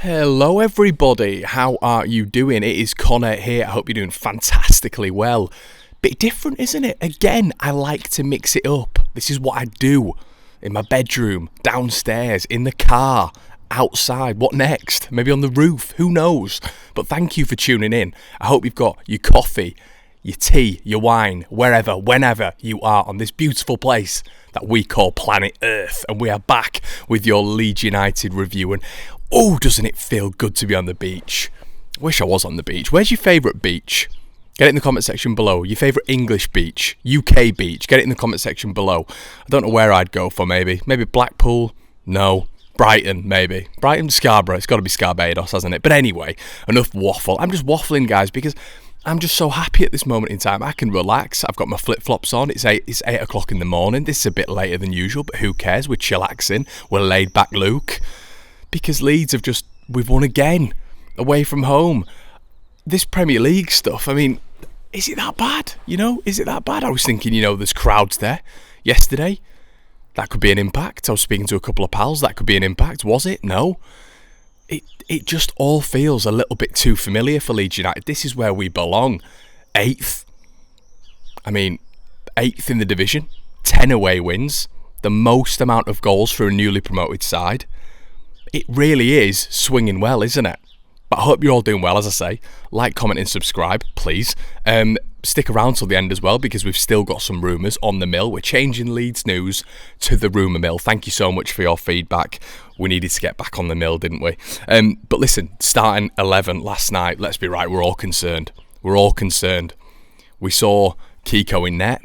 Hello everybody, how are you doing? It is Connor here. I hope you're doing fantastically well. Bit different, isn't it? Again, I like to mix it up. This is what I do in my bedroom, downstairs, in the car, outside. What next? Maybe on the roof, who knows? But thank you for tuning in. I hope you've got your coffee, your tea, your wine, wherever, whenever you are on this beautiful place that we call planet Earth. And we are back with your Leeds United review. And oh, doesn't it feel good to be on the beach? Wish I was on the beach. Where's your favourite beach? Get it in the comment section below. Your favourite English beach, UK beach. Get it in the comment section below. I don't know where I'd go for maybe. Maybe Blackpool? No. Brighton, maybe. Brighton, Scarborough. It's got to be Scarbados, hasn't it? But anyway, enough waffle. I'm just waffling, guys, because I'm just so happy at this moment in time. I can relax. I've got my flip-flops on. It's 8 o'clock in the morning. This is a bit later than usual, but who cares? We're chillaxing. We're laid back, Luke. Because Leeds we've won again, away from home. This Premier League stuff, I mean, is it that bad? Is it that bad? I was thinking, there's crowds there yesterday. That could be an impact. I was speaking to a couple of pals. That could be an impact. Was it? No. It just all feels a little bit too familiar for Leeds United. This is where we belong. 8th. I mean, 8th in the division. 10 away wins. The most amount of goals for a newly promoted side. It really is swinging well, isn't it? But I hope you're all doing well, as I say. Like, comment and subscribe, please. Stick around till the end as well, because we've still got some rumours on the mill. We're changing Leeds news to the rumour mill. Thank you so much for your feedback. We needed to get back on the mill, didn't we? But listen, starting 11 last night, let's be right, we're all concerned. We're all concerned. We saw Kiko in net.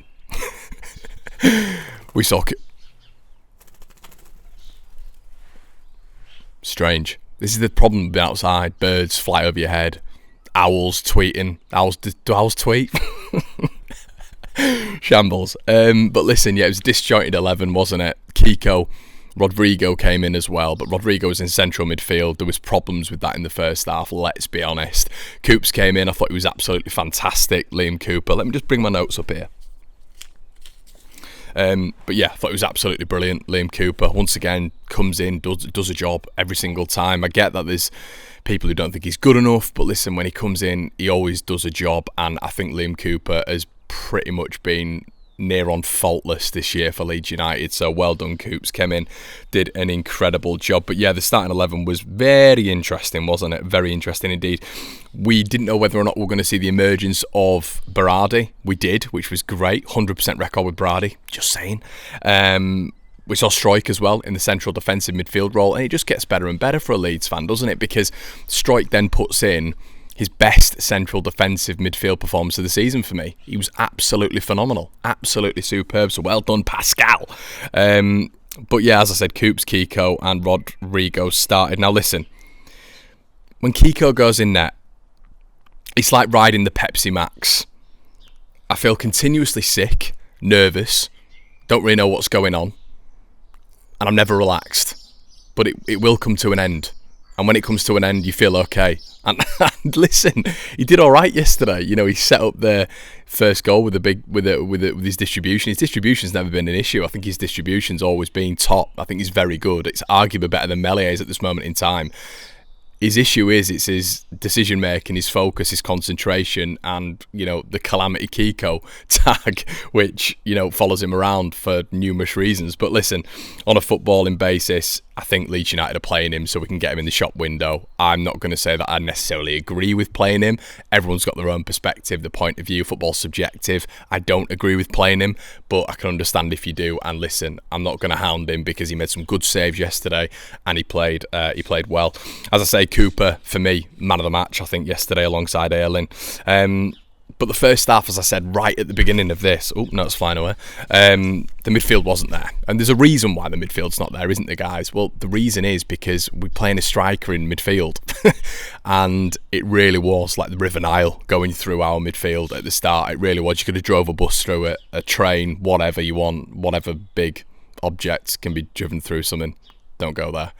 We saw... Strange. This is the problem being outside. Birds fly over your head. Owls tweeting. Do owls tweet? Shambles. But listen, it was a disjointed 11, wasn't it? Kiko, Rodrigo came in as well, but Rodrigo was in central midfield. There was problems with that in the first half, let's be honest. Coops came in. I thought he was absolutely fantastic. Liam Cooper. Let me just bring my notes up here. But yeah, I thought it was absolutely brilliant. Liam Cooper, once again, comes in, does a job every single time. I get that there's people who don't think he's good enough, but listen, when he comes in, he always does a job, and I think Liam Cooper has pretty much been near on faultless this year for Leeds United, so well done, Coops. Came in, did an incredible job. But yeah, the starting 11 was very interesting, wasn't it? Very interesting indeed. We didn't know whether or not we were going to see the emergence of Berardi. We did, which was great. 100% record with Berardi, just saying. We saw Struijk as well in the central defensive midfield role, and it just gets better and better for a Leeds fan, doesn't it? Because Struijk then puts in his best central defensive midfield performance of the season for me. He was absolutely phenomenal. Absolutely superb. So well done, Pascal. But yeah, as I said, Coops, Kiko and Rodrigo started. Now listen, when Kiko goes in net, it's like riding the Pepsi Max. I feel continuously sick, nervous, don't really know what's going on, and I'm never relaxed. But it will come to an end. And when it comes to an end, you feel okay. And listen, he did all right yesterday. He set up the first goal with his distribution. His distribution's never been an issue. I think his distribution's always been top. I think he's very good. It's arguably better than Melié's at this moment in time. His issue is it's his decision making, his focus, his concentration, and the Calamity Kiko tag, which follows him around for numerous reasons. But listen, on a footballing basis, I think Leeds United are playing him so we can get him in the shop window. I'm not going to say that I necessarily agree with playing him. Everyone's got their own perspective, the point of view. Football's subjective. I don't agree with playing him, but I can understand if you do. And listen, I'm not going to hound him because he made some good saves yesterday and he played well. As I say, Cooper, for me, man of the match, I think, yesterday alongside Ayling. But the first half, as I said right at the beginning of this, oh no, it's flying away. The midfield wasn't there, and there's a reason why the midfield's not there, isn't there, guys? Well, the reason is because we're playing a striker in midfield, and it really was like the River Nile going through our midfield at the start. It really was. You could have drove a bus through it, a train, whatever you want, whatever big objects can be driven through something. Don't go there.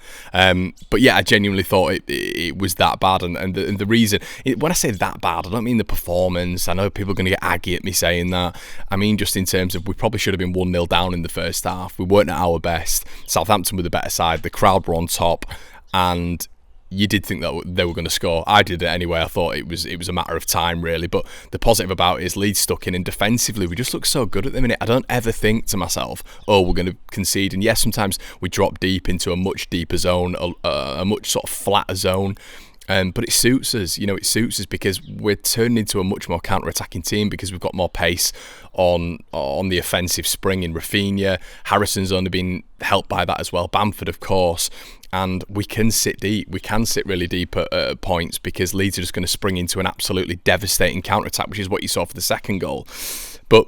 But yeah, I genuinely thought it was that bad. And the reason, when I say that bad, I don't mean the performance. I know people are going to get aggy at me saying that. I mean just in terms of we probably should have been 1-0 down in the first half. We weren't at our best. Southampton were the better side. The crowd were on top. And you did think that they were going to score. I did it anyway. I thought it was a matter of time, really. But the positive about it is Leeds stuck in, and defensively we just look so good at the minute. I don't ever think to myself, oh, we're going to concede. And yes, sometimes we drop deep into a much deeper zone, a much sort of flatter zone. But it suits us, it suits us because we're turning into a much more counter-attacking team because we've got more pace on the offensive spring in Rafinha. Harrison's only been helped by that as well. Bamford, of course. And we can sit deep. We can sit really deep at points because Leeds are just going to spring into an absolutely devastating counter-attack, which is what you saw for the second goal. But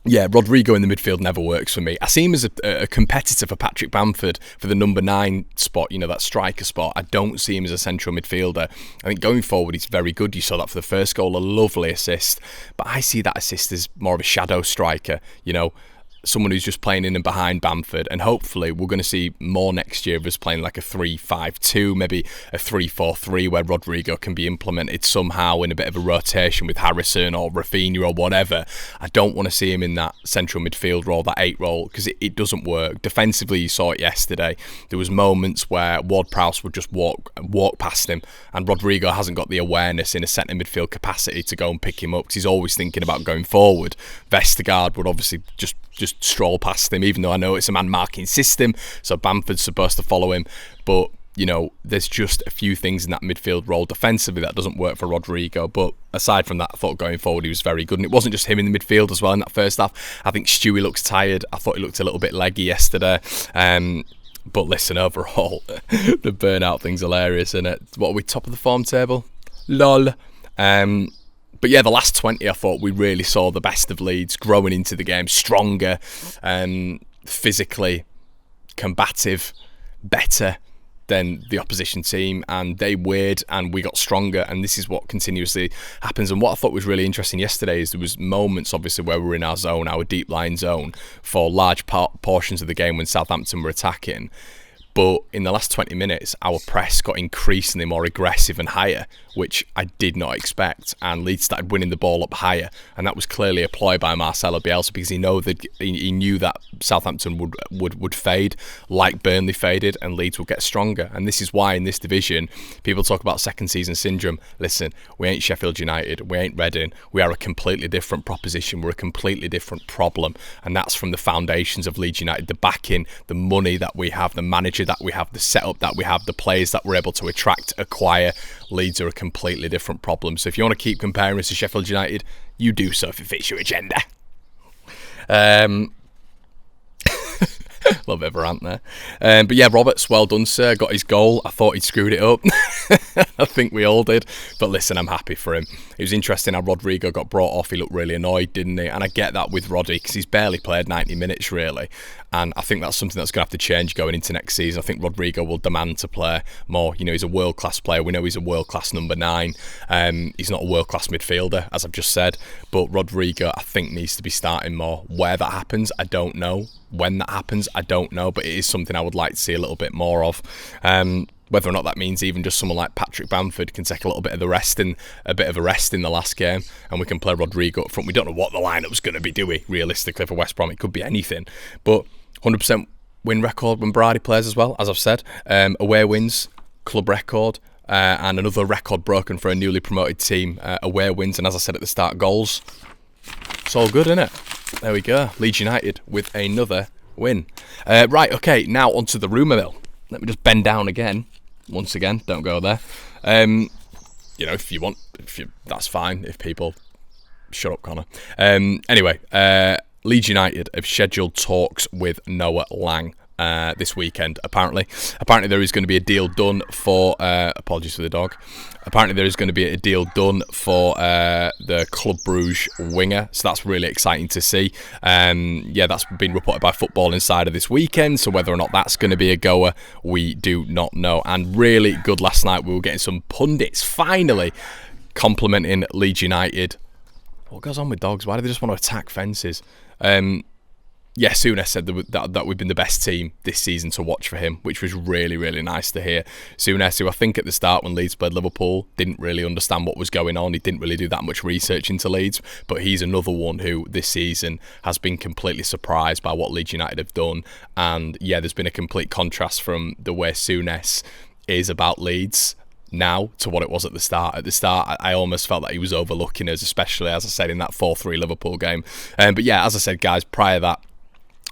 yeah, Rodrigo in the midfield never works for me. I see him as a competitor for Patrick Bamford for the number 9 spot, that striker spot. I don't see him as a central midfielder. I think going forward, he's very good. You saw that for the first goal, a lovely assist. But I see that assist as more of a shadow striker, someone who's just playing in and behind Bamford, and hopefully we're going to see more next year of us playing like a 3-5-2, maybe a 3-4-3 where Rodrigo can be implemented somehow in a bit of a rotation with Harrison or Rafinha or whatever. I don't want to see him in that central midfield role, that 8 role, because it doesn't work. Defensively, you saw it yesterday. There was moments where Ward-Prowse would just walk past him, and Rodrigo hasn't got the awareness in a centre midfield capacity to go and pick him up because he's always thinking about going forward. Vestergaard would obviously just stroll past him, even though I know it's a man-marking system, so Bamford's supposed to follow him. But, there's just a few things in that midfield role defensively that doesn't work for Rodrigo. But aside from that, I thought going forward he was very good. And it wasn't just him in the midfield as well in that first half. I think Stewie looks tired. I thought he looked a little bit leggy yesterday. But listen, overall, the burnout thing's hilarious, isn't it? What are we, top of the form table? Lol. But yeah, the last 20, I thought we really saw the best of Leeds growing into the game, stronger, physically combative, better than the opposition team, and they weared and we got stronger, and this is what continuously happens. And what I thought was really interesting yesterday is there was moments obviously where we were in our zone, our deep line zone, for large portions of the game when Southampton were attacking. But in the last 20 minutes, our press got increasingly more aggressive and higher, which I did not expect. And Leeds started winning the ball up higher. And that was clearly a ploy by Marcelo Bielsa because he knew that Southampton would fade like Burnley faded and Leeds would get stronger. And this is why in this division, people talk about second season syndrome. Listen, we ain't Sheffield United. We ain't Reading. We are a completely different proposition. We're a completely different problem. And that's from the foundations of Leeds United, the backing, the money that we have, the manager that we have, the setup that we have, the players that we're able to attract, acquire. Leeds are a completely different problem. So if you want to keep comparing us to Sheffield United, you do so if it fits your agenda. A little bit of a rant there. But yeah, Roberts, well done, sir. Got his goal. I thought he'd screwed it up. I think we all did. But listen, I'm happy for him. It was interesting how Rodrigo got brought off. He looked really annoyed, didn't he? And I get that with Roddy because he's barely played 90 minutes, really. And I think that's something that's going to have to change going into next season. I think Rodrigo will demand to play more. He's a world-class player. We know he's a world-class number 9. He's not a world-class midfielder, as I've just said. But Rodrigo, I think, needs to be starting more. Where that happens, I don't know. When that happens, I don't know. But it is something I would like to see a little bit more of. Whether or not that means even just someone like Patrick Bamford can take a little bit of a rest in the last game, and we can play Rodrigo up front. We don't know what the lineup's going to be, do we? Realistically, for West Brom, it could be anything. But 100% win record when Brady plays as well, as I've said. Away wins, club record, and another record broken for a newly promoted team. Away wins, and as I said at the start, goals. It's all good, isn't it? There we go. Leeds United with another win. Right, okay, now onto the rumour mill. Let me just bend down again. Once again, don't go there. If you want, that's fine. If people, shut up, Connor. Anyway, Leeds United have scheduled talks with Noah Lang this weekend. Apparently there is going to be a deal done for. Apologies for the dog. Apparently there is going to be a deal done for the Club Brugge winger, so that's really exciting to see. That's been reported by Football Insider this weekend, so whether or not that's going to be a goer, we do not know. And really good last night, we were getting some pundits finally complimenting Leeds United. What goes on with dogs? Why do they just want to attack fences? Souness said that we've been the best team this season to watch for him, which was really, really nice to hear. Souness, who I think at the start when Leeds played Liverpool, didn't really understand what was going on. He didn't really do that much research into Leeds, but he's another one who this season has been completely surprised by what Leeds United have done. And there's been a complete contrast from the way Souness is about Leeds now to what it was at the start. At the start, I almost felt that he was overlooking us, especially, as I said, in that 4-3 Liverpool game. But as I said, guys, prior to that,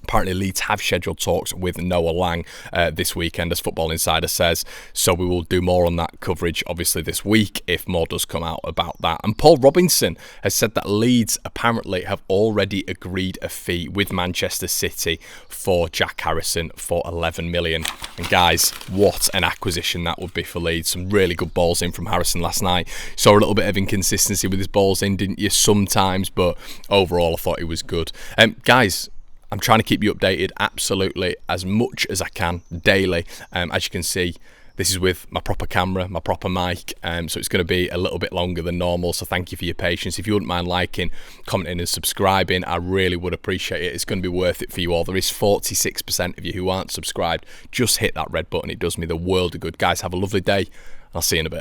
apparently Leeds have scheduled talks with Noah Lang this weekend, as Football Insider says. So we will do more on that coverage, obviously, this week, if more does come out about that. And Paul Robinson has said that Leeds apparently have already agreed a fee with Manchester City for Jack Harrison for 11 million. And guys, what an acquisition that would be for Leeds. Some really good balls in from Harrison last night. Saw a little bit of inconsistency with his balls in, didn't you, sometimes? But overall, I thought he was good. Guys, I'm trying to keep you updated absolutely as much as I can daily. As you can see, this is with my proper camera, my proper mic, so it's going to be a little bit longer than normal, so thank you for your patience. If you wouldn't mind liking, commenting and subscribing, I really would appreciate it. It's going to be worth it for you all. There is 46% of you who aren't subscribed. Just hit that red button. It does me the world of good. Guys, have a lovely day. I'll see you in a bit.